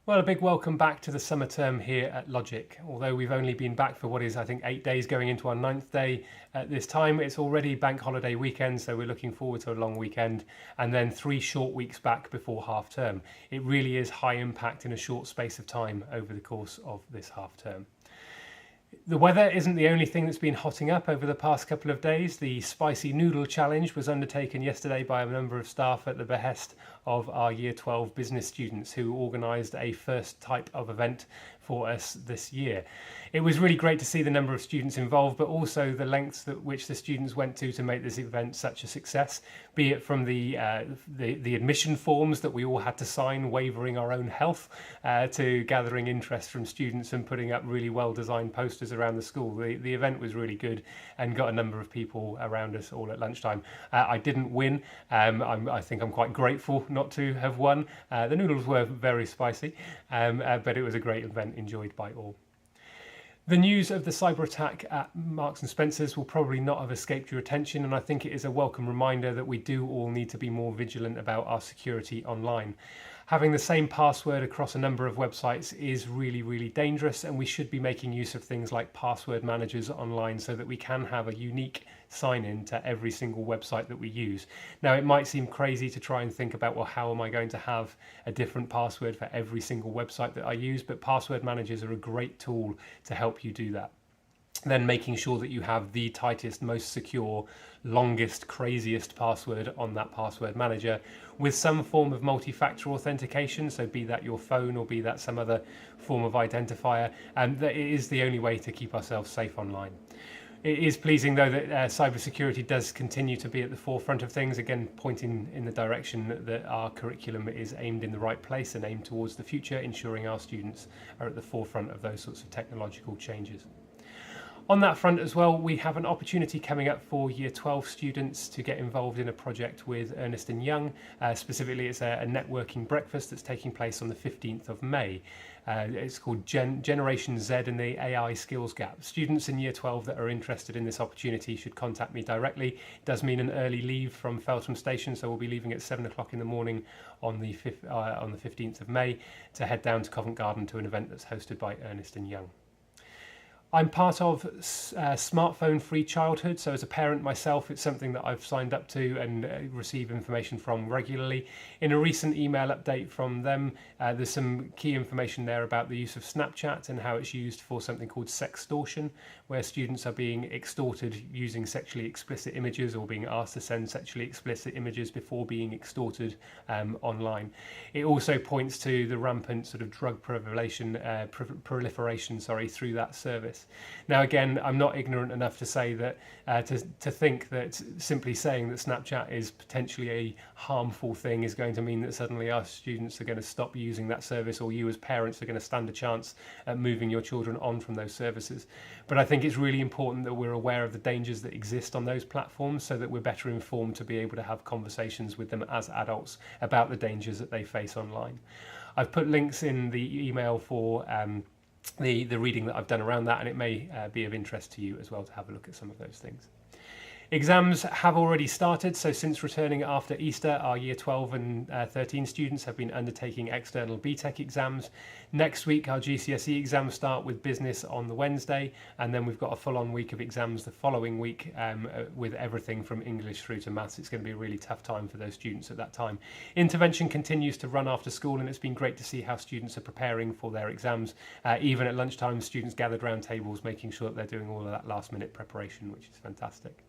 Well, a big welcome back to the summer term here at Logic. Although we've only been back for what is, I think, 8 days going into our 9th day at this time, it's already bank holiday weekend, so we're looking forward to a long weekend, and then 3 short weeks back before half term. It really is high impact in a short space of time over the course of this half term. The weather isn't the only thing that's been hotting up over the past couple of days. The Spicy Noodle Challenge was undertaken yesterday by a number of staff at the behest of our Year 12 business students who organised a first type of event for us this year. It was really great to see the number of students involved, but also the lengths at which the students went to make this event such a success, be it from the admission forms that we all had to sign, wavering our own health, to gathering interest from students and putting up really well designed posters around the school. The event was really good and got a number of people around us all at lunchtime. I didn't win. I think I'm quite grateful not to have won. The noodles were very spicy, but it was a great event enjoyed by all. The news of the cyber attack at Marks and Spencer's will probably not have escaped your attention, and I think it is a welcome reminder that we do all need to be more vigilant about our security online. Having the same password across a number of websites is really, really dangerous, and we should be making use of things like password managers online so that we can have a unique sign-in to every single website that we use. Now, it might seem crazy to try and think about, well, how am I going to have a different password for every single website that I use? But password managers are a great tool to help you do that. Then making sure that you have the tightest, most secure, longest, craziest password on that password manager with some form of multi-factor authentication, so be that your phone or be that some other form of identifier, and that it is the only way to keep ourselves safe online. It is pleasing though that cybersecurity does continue to be at the forefront of things, again pointing in the direction that our curriculum is aimed in the right place and aimed towards the future, ensuring our students are at the forefront of those sorts of technological changes. On that front as well, we have an opportunity coming up for Year 12 students to get involved in a project with Ernst & Young. Specifically, it's a networking breakfast that's taking place on the 15th of May. It's called Generation Z and the AI Skills Gap. Students in Year 12 that are interested in this opportunity should contact me directly. It does mean an early leave from Feltham Station, so we'll be leaving at 7 o'clock in the morning on the 15th of May to head down to Covent Garden to an event that's hosted by Ernst & Young. I'm part of Smartphone Free Childhood, so as a parent myself, it's something that I've signed up to and receive information from regularly. In a recent email update from them, there's some key information there about the use of Snapchat and how it's used for something called sextortion, where students are being extorted using sexually explicit images or being asked to send sexually explicit images before being extorted online. It also points to the rampant sort of drug proliferation through that service. Now, again, I'm not ignorant enough to say that to think that simply saying that Snapchat is potentially a harmful thing is going to mean that suddenly our students are going to stop using that service, or you as parents are going to stand a chance at moving your children on from those services. But I think it's really important that we're aware of the dangers that exist on those platforms so that we're better informed to be able to have conversations with them as adults about the dangers that they face online. I've put links in the email for the reading that I've done around that, and it may be of interest to you as well to have a look at some of those things. Exams have already started, so since returning after Easter, our Year 12 and 13 students have been undertaking external BTEC exams. Next week, our GCSE exams start with business on the Wednesday, and then we've got a full-on week of exams the following week with everything from English through to maths. It's going to be a really tough time for those students at that time. Intervention continues to run after school, and it's been great to see how students are preparing for their exams. Even at lunchtime, students gathered round tables, making sure that they're doing all of that last-minute preparation, which is fantastic.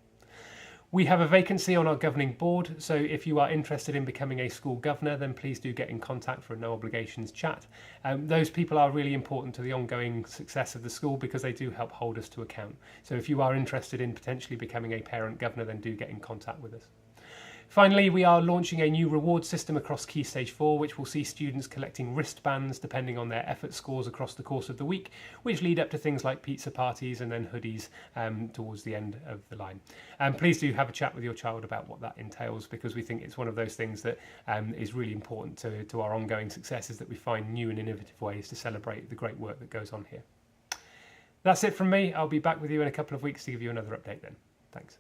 We have a vacancy on our governing board, so if you are interested in becoming a school governor, then please do get in contact for a no obligations chat. Those people are really important to the ongoing success of the school because they do help hold us to account. So if you are interested in potentially becoming a parent governor, then do get in contact with us. Finally, we are launching a new reward system across Key Stage 4, which will see students collecting wristbands depending on their effort scores across the course of the week, which lead up to things like pizza parties and then hoodies towards the end of the line. Please do have a chat with your child about what that entails, because we think it's one of those things that is really important to our ongoing success, is that we find new and innovative ways to celebrate the great work that goes on here. That's it from me. I'll be back with you in a couple of weeks to give you another update then. Thanks.